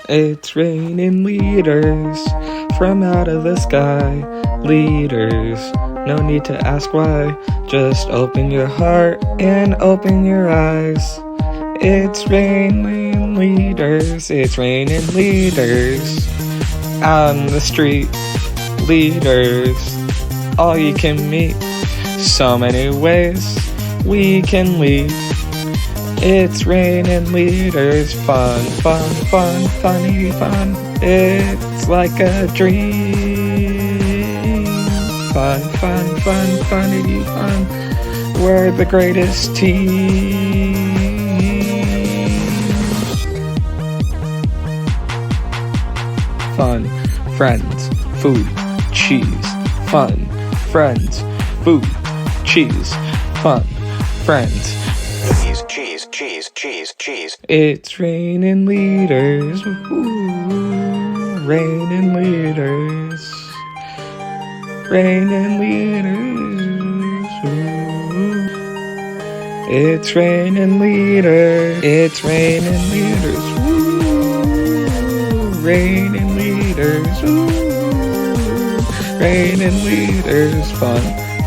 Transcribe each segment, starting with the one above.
It's raining leaders from out of the sky. Leaders, no need to ask why. Just open your heart and open your eyes. It's raining leaders, it's raining leaders. On the street, leaders, all you can meet. So many ways we can lead. It's raining leaders, fun, fun, fun, funny, fun. It's like a dream. Fun, fun, fun, funny, fun. We're the greatest team. Fun, friends, food, cheese. Fun, friends, food, cheese. Fun, friends. Cheese, cheese, cheese, cheese. It's raining leaders, raining leaders, raining leaders. It's raining leaders, it's raining leaders, raining leaders, raining leaders. Fun,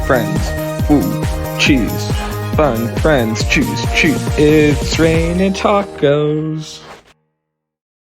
friends, food, cheese. Fun, friends, choose. It's raining tacos.